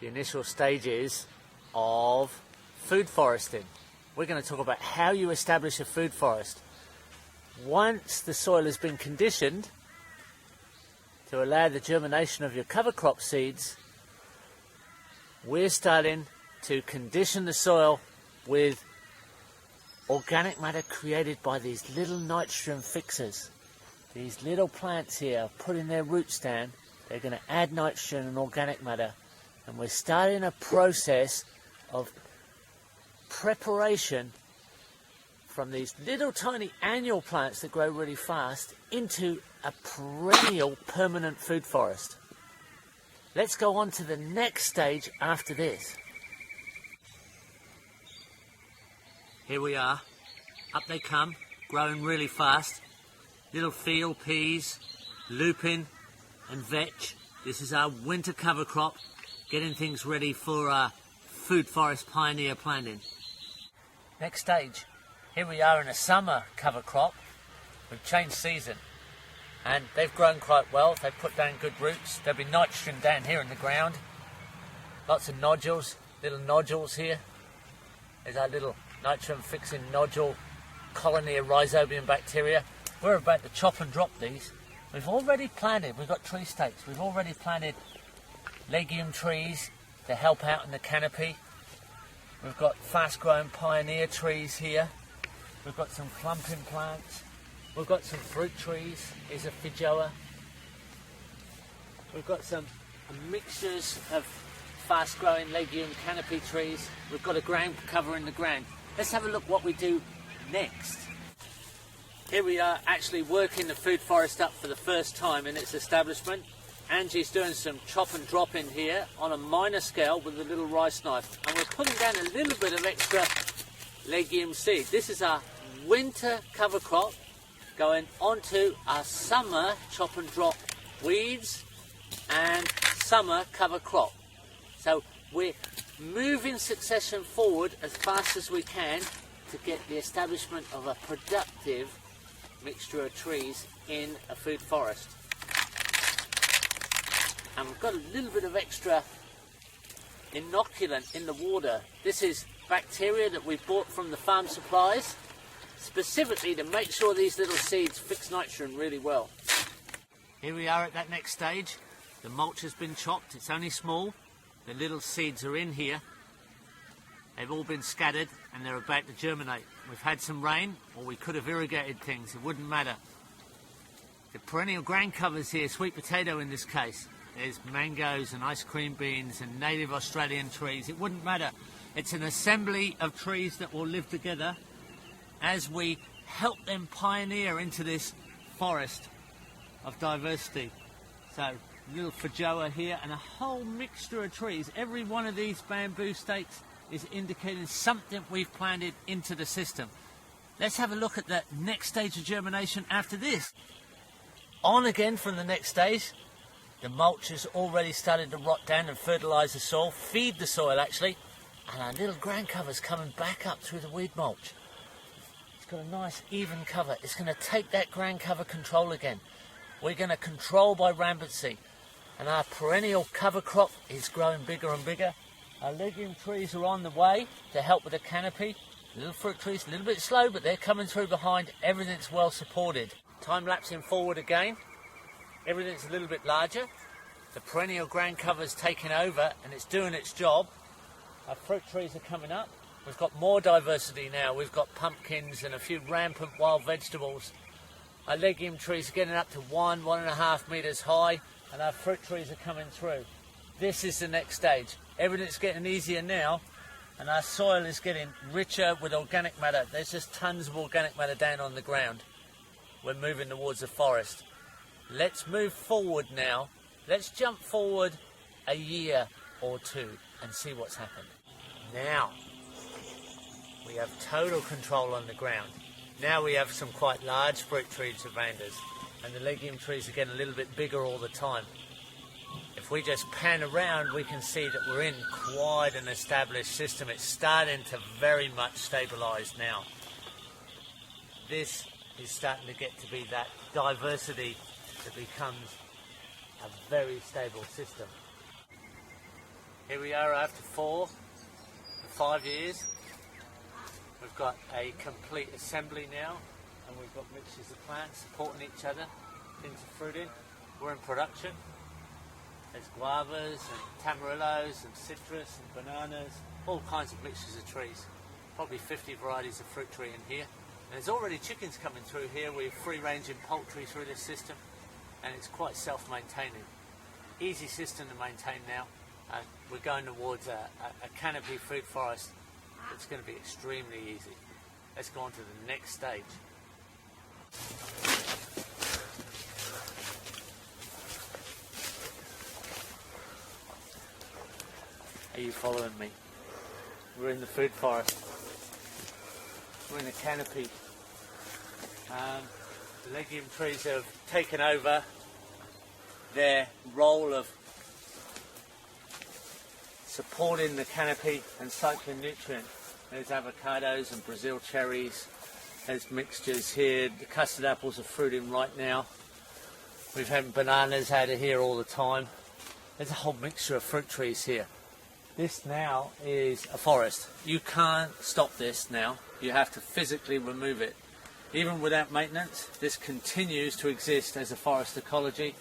the initial stages of food foresting. We're going to talk about how you establish a food forest. Once the soil has been conditioned to allow the germination of your cover crop seeds, we're starting to condition the soil with organic matter created by these little nitrogen fixers. These little plants here are putting their roots down. They're going to add nitrogen and organic matter. And we're starting a process of preparation from these little tiny annual plants that grow really fast into a perennial permanent food forest. Let's go on to the next stage after this. Here we are, up they come, growing really fast. Little field peas, lupin and vetch. This is our winter cover crop, getting things ready for our food forest pioneer planting. Next stage, here we are in a summer cover crop. We've changed season and they've grown quite well. They've put down good roots. There'll be nitrogen down here in the ground. Lots of nodules, little nodules here. There's our little nitrogen fixing nodule colony of rhizobium bacteria. We're about to chop and drop these. We've already planted, we've got tree stakes, we've already planted legume trees to help out in the canopy. We've got fast growing pioneer trees here. We've got some clumping plants. We've got some fruit trees. Here's a feijoa. We've got some mixtures of fast growing legume canopy trees. We've got a ground cover in the ground. Let's have a look what we do next. Here we are actually working the food forest up for the first time in its establishment. Angie's doing some chop and drop in here on a minor scale with a little rice knife. And we're putting down a little bit of extra legume seed. This is our winter cover crop going onto our summer chop and drop weeds and summer cover crop. So we're moving succession forward as fast as we can to get the establishment of a productive mixture of trees in a food forest. And we've got a little bit of extra inoculant in the water. This is bacteria that we bought from the farm supplies, specifically to make sure these little seeds fix nitrogen really well. Here we are at that next stage. The mulch has been chopped, it's only small. The little seeds are in here. They've all been scattered and they're about to germinate. We've had some rain, or we could have irrigated things, it wouldn't matter. The perennial ground covers here, sweet potato in this case. There's mangoes and ice cream beans and native Australian trees. It wouldn't matter. It's an assembly of trees that will live together as we help them pioneer into this forest of diversity. So, a little feijoa here and a whole mixture of trees. Every one of these bamboo stakes is indicating something we've planted into the system. Let's have a look at the next stage of germination after this. On again from the next stage. The mulch has already started to rot down and fertilise the soil, feed the soil actually, and our little ground cover's coming back up through the weed mulch. It's got a nice even cover. It's going to take that ground cover control again. We're going to control by rampancy, and our perennial cover crop is growing bigger and bigger. Our legume trees are on the way to help with the canopy. Little fruit trees, a little bit slow, but they're coming through behind. Everything's well supported. Time lapsing forward again. Everything's a little bit larger. The perennial ground cover's taken over and it's doing its job. Our fruit trees are coming up. We've got more diversity now. We've got pumpkins and a few rampant wild vegetables. Our legume trees are getting up to 1.5 metres high, and our fruit trees are coming through. This is the next stage. Everything's getting easier now, and our soil is getting richer with organic matter. There's just tons of organic matter down on the ground. We're moving towards the forest. Let's move forward now. Let's jump forward a year or two and see what's happened. Now, we have total control on the ground. Now we have some quite large fruit trees around us, and the legume trees are getting a little bit bigger all the time. If we just pan around, we can see that we're in quite an established system. It's starting to very much stabilise now. This is starting to get to be that diversity that becomes a very stable system. Here we are after 4 to 5 years. We've got a complete assembly now, and we've got mixtures of plants supporting each other into fruiting. We're in production. There's guavas and tamarillos and citrus and bananas, all kinds of mixtures of trees. Probably 50 varieties of fruit tree in here. And there's already chickens coming through here. We're free-ranging poultry through this system, and it's quite self-maintaining. Easy system to maintain now. We're going towards a canopy food forest. It's going to be extremely easy. Let's go on to the next stage. Are you following me? We're in the food forest. We're in a canopy. The legume trees have taken over their role of supporting the canopy and cycling nutrient. There's avocados and Brazil cherries. There's mixtures here. The custard apples are fruiting right now. We've had bananas out of here all the time. There's a whole mixture of fruit trees here. This now is a forest. You can't stop this now. You have to physically remove it. Even without maintenance, this continues to exist as a forest ecology,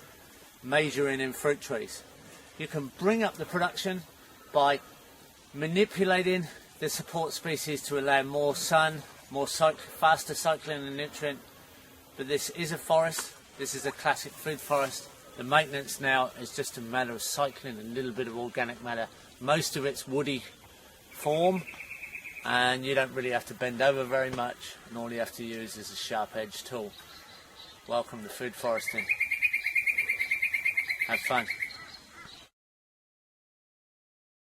majoring in fruit trees. You can bring up the production by manipulating the support species to allow more sun, faster cycling of nutrient. But this is a forest. This is a classic food forest. The maintenance now is just a matter of cycling a little bit of organic matter. Most of it's woody form, and you don't really have to bend over very much, and all you have to use is a sharp-edged tool. Welcome to food foresting. Have fun.